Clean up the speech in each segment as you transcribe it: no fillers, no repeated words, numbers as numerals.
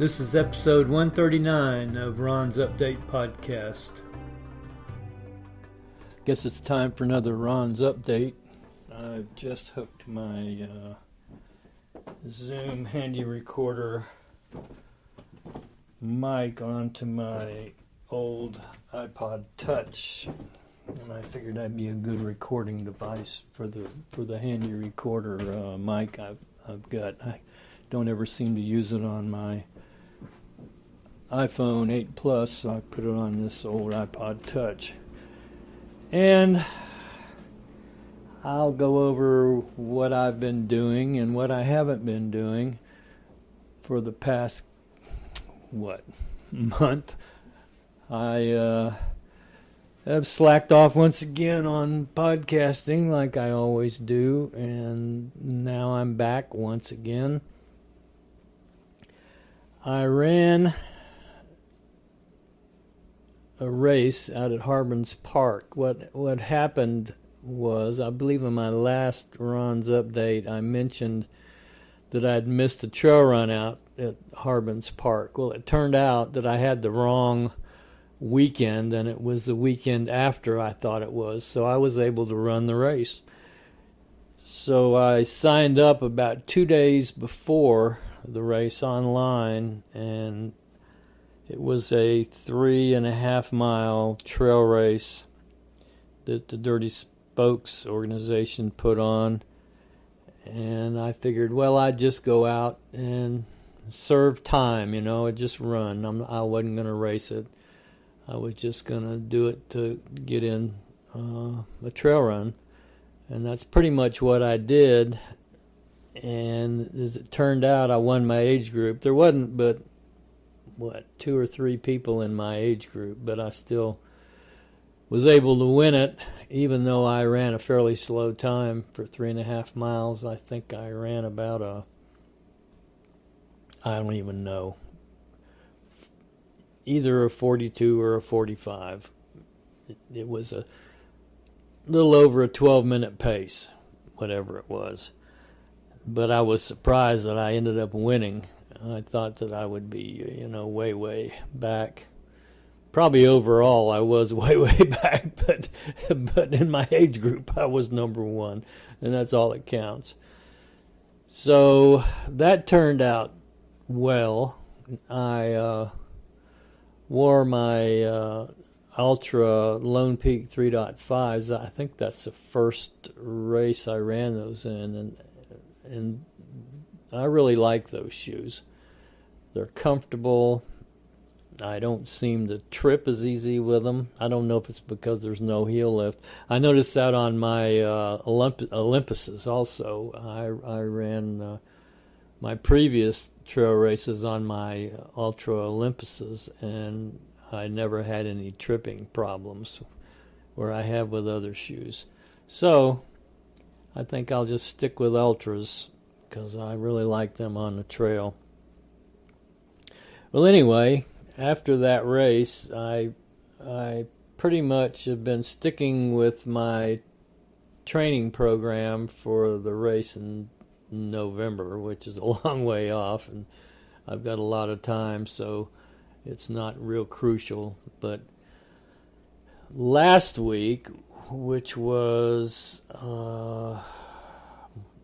This is episode 139 of Ron's Update Podcast. Guess it's time for another Ron's Update. I've just hooked my Zoom handy recorder mic onto my old iPod Touch, and I figured that'd be a good recording device for the handy recorder mic I've got. I don't ever seem to use it on my iPhone 8 Plus, so I put it on this old iPod Touch. And I'll go over what I've been doing and what I haven't been doing for the past, month. I have slacked off once again on podcasting like I always do, and now I'm back once again. I ran a race out at Harbin's Park. What happened was, I believe in my last Ron's Update, I mentioned that I'd missed a trail run out at Harbin's Park. Well, it turned out that I had the wrong weekend, and it was the weekend after I thought it was, so I was able to run the race. So I signed up about 2 days before the race online, and it was a 3.5 mile trail race that the Dirty Spokes organization put on. And I figured, I'd just go out and serve time, and just run. I wasn't going to race it. I was just going to do it to get in a trail run. And that's pretty much what I did. And as it turned out, I won my age group. There wasn't but 2 or 3 people in my age group, but I still was able to win it, even though I ran a fairly slow time for 3.5 miles. I think I ran about I don't even know, either a 42 or a 45. It was a little over a 12-minute pace, whatever it was. But I was surprised that I ended up winning. I thought that I would be, way back. Probably overall I was way back, but in my age group I was number one, and that's all that counts. So that turned out well. I wore my Ultra Lone Peak 3.5s. I think that's the first race I ran those in, and I really like those shoes. They're comfortable. I don't seem to trip as easy with them. I don't know if it's because there's no heel lift. I noticed that on my Olympuses also. I ran my previous trail races on my Ultra Olympuses, and I never had any tripping problems where I have with other shoes. So I think I'll just stick with Ultras because I really like them on the trail. Well, anyway, after that race, I pretty much have been sticking with my training program for the race in November, which is a long way off, and I've got a lot of time, so it's not real crucial. But last week, which was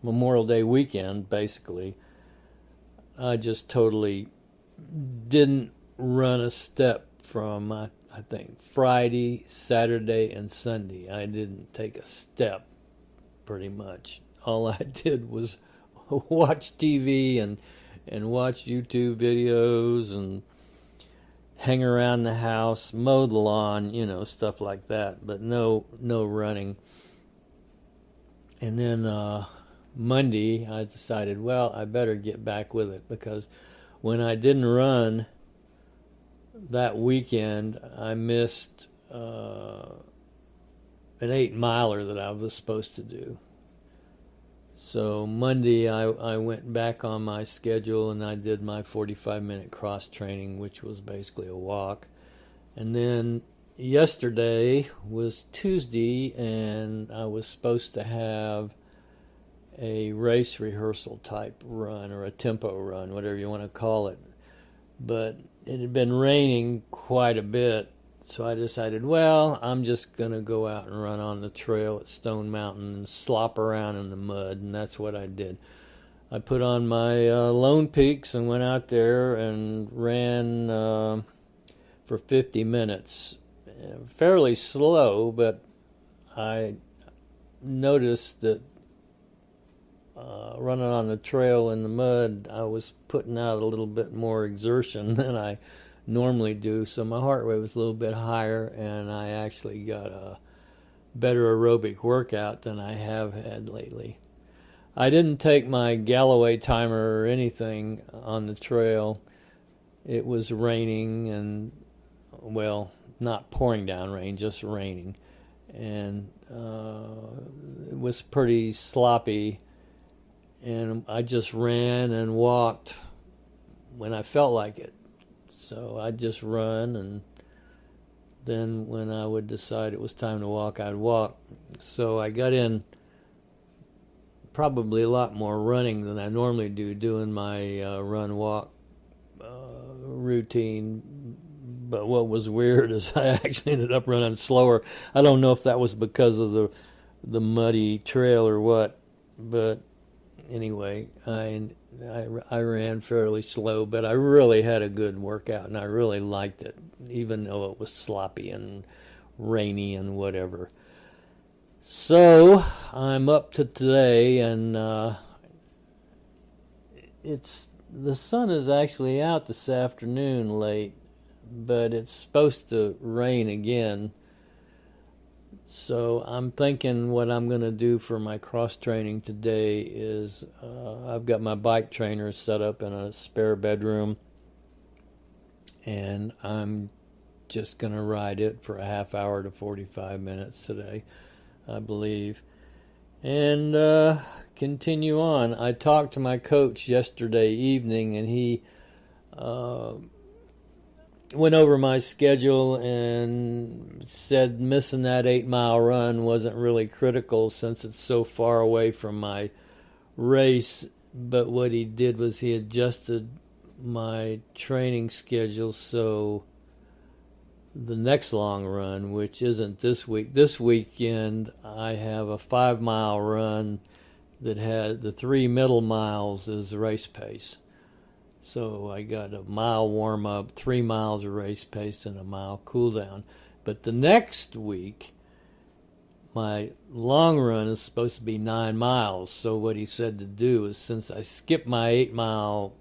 Memorial Day weekend, basically, I just totally didn't run a step from, I think, Friday, Saturday, and Sunday. I didn't take a step, pretty much. All I did was watch TV and watch YouTube videos and hang around the house, mow the lawn, stuff like that, but no running. And then Monday, I decided, I better get back with it, because when I didn't run that weekend, I missed an 8-miler that I was supposed to do. So Monday, I went back on my schedule, and I did my 45-minute cross training, which was basically a walk. And then yesterday was Tuesday, and I was supposed to have a race rehearsal type run, or a tempo run, whatever you want to call it. but it had been raining quite a bit, so I decided, well, I'm just going to go out and run on the trail at Stone Mountain and slop around in the mud, and that's what I did. I put on my Lone Peaks and went out there and ran for 50 minutes. Fairly slow, but I noticed that running on the trail in the mud, I was putting out a little bit more exertion than I normally do, so my heart rate was a little bit higher, and I actually got a better aerobic workout than I have had lately. I didn't take my Galloway timer or anything on the trail. It was raining and, well, not pouring down rain, just raining. And it was pretty sloppy. And I just ran and walked when I felt like it. So I'd just run, and then when I would decide it was time to walk, I'd walk. So I got in probably a lot more running than I normally do, doing my run-walk routine. But what was weird is I actually ended up running slower. I don't know if that was because of the muddy trail or what, but anyway, I ran fairly slow, but I really had a good workout, and I really liked it, even though it was sloppy and rainy and whatever. So I'm up to today, and the sun is actually out this afternoon late, but it's supposed to rain again. So I'm thinking what I'm going to do for my cross training today is I've got my bike trainer set up in a spare bedroom, and I'm just going to ride it for a half hour to 45 minutes today, I believe, and continue on. I talked to my coach yesterday evening, and he went over my schedule and said missing that 8-mile run wasn't really critical since it's so far away from my race. But what he did was he adjusted my training schedule so the next long run, which isn't this weekend, I have a 5-mile run that had the 3 middle miles as race pace. So I got a mile warm-up, 3 miles of race pace, and a mile cool-down. But the next week, my long run is supposed to be 9 miles. So what he said to do is, since I skipped my 8-mile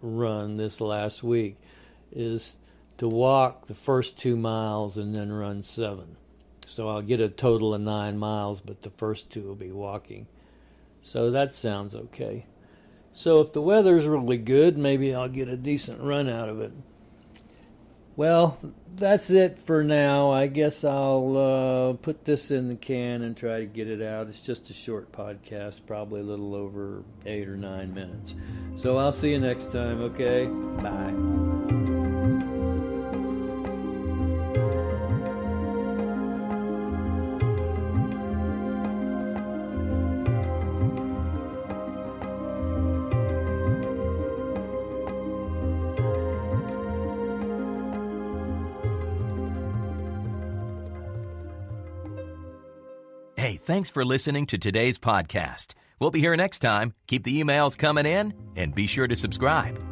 run this last week, is to walk the first 2 miles and then run 7. So I'll get a total of 9 miles, but the first 2 will be walking. So that sounds okay. So if the weather's really good, maybe I'll get a decent run out of it. Well, that's it for now. I guess I'll put this in the can and try to get it out. It's just a short podcast, probably a little over 8 or 9 minutes. So I'll see you next time, okay? Bye. Hey, thanks for listening to today's podcast. We'll be here next time. Keep the emails coming in and be sure to subscribe.